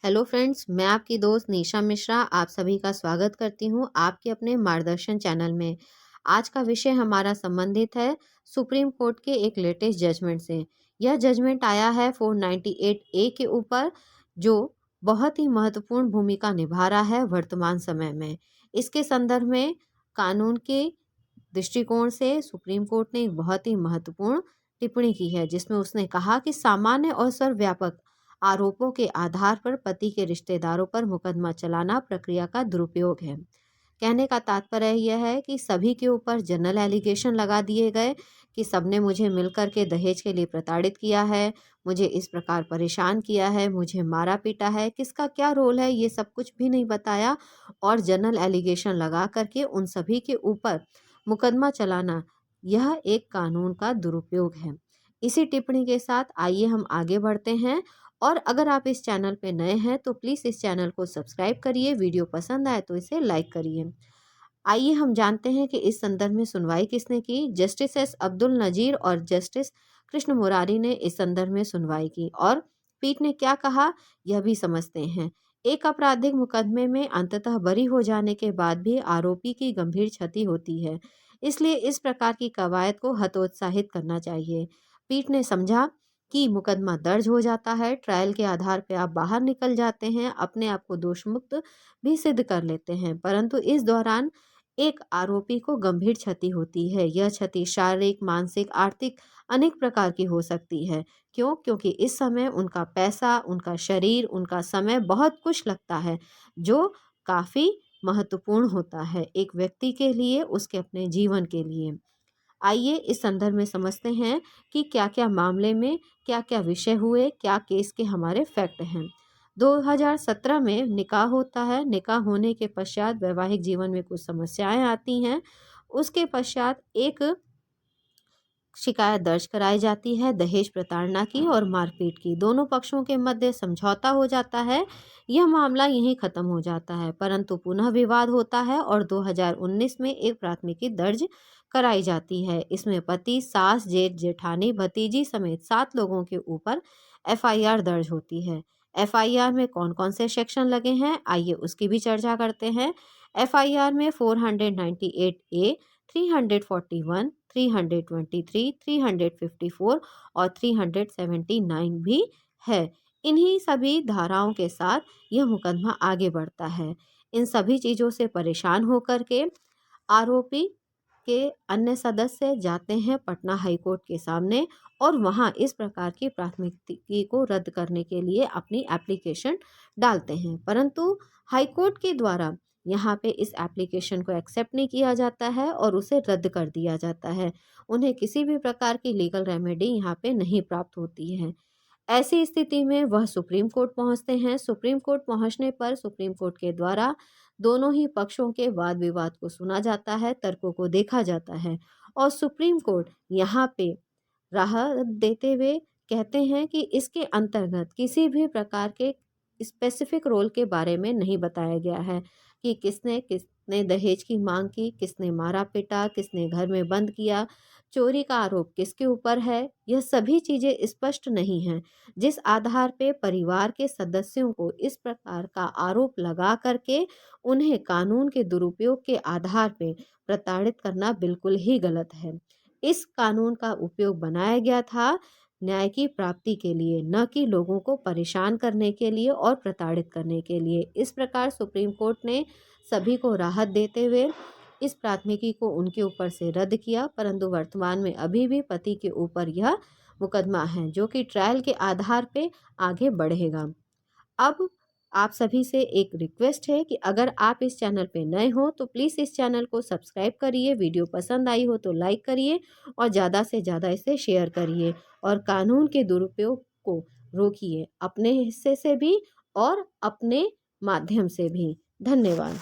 Hello friends, मैं आपकी दोस्त निशा मिश्रा आप सभी का स्वागत करती हूँ आपके अपने मार्गदर्शन चैनल में। आज का विषय हमारा संबंधित है सुप्रीम कोर्ट के एक लेटेस्ट जजमेंट से। यह जजमेंट आया है 498 ए के ऊपर, जो बहुत ही महत्वपूर्ण भूमिका निभा रहा है वर्तमान समय में। इसके संदर्भ में कानून के दृष्टिकोण से सुप्रीम कोर्ट ने एक बहुत ही महत्वपूर्ण टिप्पणी की है, जिसमें उसने कहा कि सामान्य और सर्वव्यापक आरोपों के आधार पर पति के रिश्तेदारों पर मुकदमा चलाना प्रक्रिया का दुरुपयोग है। कहने का तात्पर्य यह है कि सभी के ऊपर जनरल एलिगेशन लगा दिए गए कि सबने मुझे मिलकर के दहेज के लिए प्रताड़ित किया है, मुझे इस प्रकार परेशान किया है, मुझे मारा पीटा है, किसका क्या रोल है ये सब कुछ भी नहीं बताया और जनरल एलिगेशन लगा करके उन सभी के ऊपर मुकदमा चलाना, यह एक कानून का दुरुपयोग है। इसी टिप्पणी के साथ आइए हम आगे बढ़ते हैं। और अगर आप इस चैनल पे नए हैं तो प्लीज़ इस चैनल को सब्सक्राइब करिए, वीडियो पसंद आए तो इसे लाइक करिए। आइए हम जानते हैं कि इस संदर्भ में सुनवाई किसने की। जस्टिस एस अब्दुल नजीर और जस्टिस कृष्ण मुरारी ने इस संदर्भ में सुनवाई की और पीठ ने क्या कहा यह भी समझते हैं। एक आपराधिक मुकदमे में अंततः बरी हो जाने के बाद भी आरोपी की गंभीर क्षति होती है, इसलिए इस प्रकार की कवायद को हतोत्साहित करना चाहिए। पीठ ने समझा कि मुकदमा दर्ज हो जाता है, ट्रायल के आधार पर आप बाहर निकल जाते हैं, अपने आप को दोषमुक्त भी सिद्ध कर लेते हैं, परंतु इस दौरान एक आरोपी को गंभीर क्षति होती है। यह क्षति शारीरिक, मानसिक, आर्थिक अनेक प्रकार की हो सकती है। क्यों? क्योंकि इस समय उनका पैसा, उनका शरीर, उनका समय बहुत कुछ लगता है, जो काफ़ी महत्वपूर्ण होता है एक व्यक्ति के लिए, उसके अपने जीवन के लिए। आइए इस संदर्भ में समझते हैं कि क्या-क्या मामले में क्या-क्या विषय हुए, क्या केस के हमारे फैक्ट हैं। 2017 में निकाह होता है। निकाह होने के पश्चात वैवाहिक जीवन में कुछ समस्याएं आती हैं। उसके पश्चात एक शिकायत दर्ज कराई जाती है दहेज प्रताड़ना की और मारपीट की। दोनों पक्षों के मध्य समझौता हो जाता है। यह मामला यहीं खत्म हो जाता है, परंतु पुनः विवाद होता है और 2019 में एक प्राथमिकी दर्ज कराई जाती है। इसमें पति, सास, जेठ, जेठानी, भतीजी समेत 7 लोगों के ऊपर एफआईआर दर्ज होती है। एफआईआर में कौन कौन से सेक्शन लगे हैं, आइए उसकी भी चर्चा करते हैं। एफआईआर में 498 ए, 341, 323, 354 और 379 भी है। इन्हीं सभी धाराओं के साथ यह मुकदमा आगे बढ़ता है। इन सभी चीज़ों से परेशान होकर के आरोपी के अन्य सदस्य जाते हैं पटना हाई कोर्ट के सामने और वहां इस प्रकार की प्राथमिकी को रद्द करने के लिए अपनी एप्लीकेशन डालते हैं, परंतु हाई कोर्ट के द्वारा यहाँ पे इस एप्लीकेशन को एक्सेप्ट नहीं किया जाता है और उसे रद्द कर दिया जाता है। उन्हें किसी भी प्रकार की लीगल रेमेडी यहाँ पे नहीं प्राप्त होती है। ऐसी स्थिति में वह सुप्रीम कोर्ट पहुंचते हैं। सुप्रीम कोर्ट पहुंचने पर सुप्रीम कोर्ट के द्वारा दोनों ही पक्षों के वाद विवाद को सुना जाता है, तर्कों को देखा जाता है और सुप्रीम कोर्ट यहाँ पे राहत देते हुए कहते हैं कि इसके अंतर्गत किसी भी प्रकार के स्पेसिफिक रोल के बारे में नहीं बताया गया है कि किसने किसने दहेज की मांग की, किसने मारा पीटा, किसने घर में बंद किया, चोरी का आरोप किसके ऊपर है। यह सभी चीज़ें स्पष्ट नहीं हैं, जिस आधार पे परिवार के सदस्यों को इस प्रकार का आरोप लगा करके उन्हें कानून के दुरुपयोग के आधार पे प्रताड़ित करना बिल्कुल ही गलत है। इस कानून का उपयोग बनाया गया था न्याय की प्राप्ति के लिए, न कि लोगों को परेशान करने के लिए और प्रताड़ित करने के लिए। इस प्रकार सुप्रीम कोर्ट ने सभी को राहत देते हुए इस प्राथमिकी को उनके ऊपर से रद्द किया, परंतु वर्तमान में अभी भी पति के ऊपर यह मुकदमा है, जो कि ट्रायल के आधार पे आगे बढ़ेगा। अब आप सभी से एक रिक्वेस्ट है कि अगर आप इस चैनल पे नए हो तो प्लीज़ इस चैनल को सब्सक्राइब करिए, वीडियो पसंद आई हो तो लाइक करिए और ज़्यादा से ज़्यादा इसे शेयर करिए और कानून के दुरुपयोग को रोकिए, अपने हिस्से से भी और अपने माध्यम से भी। धन्यवाद।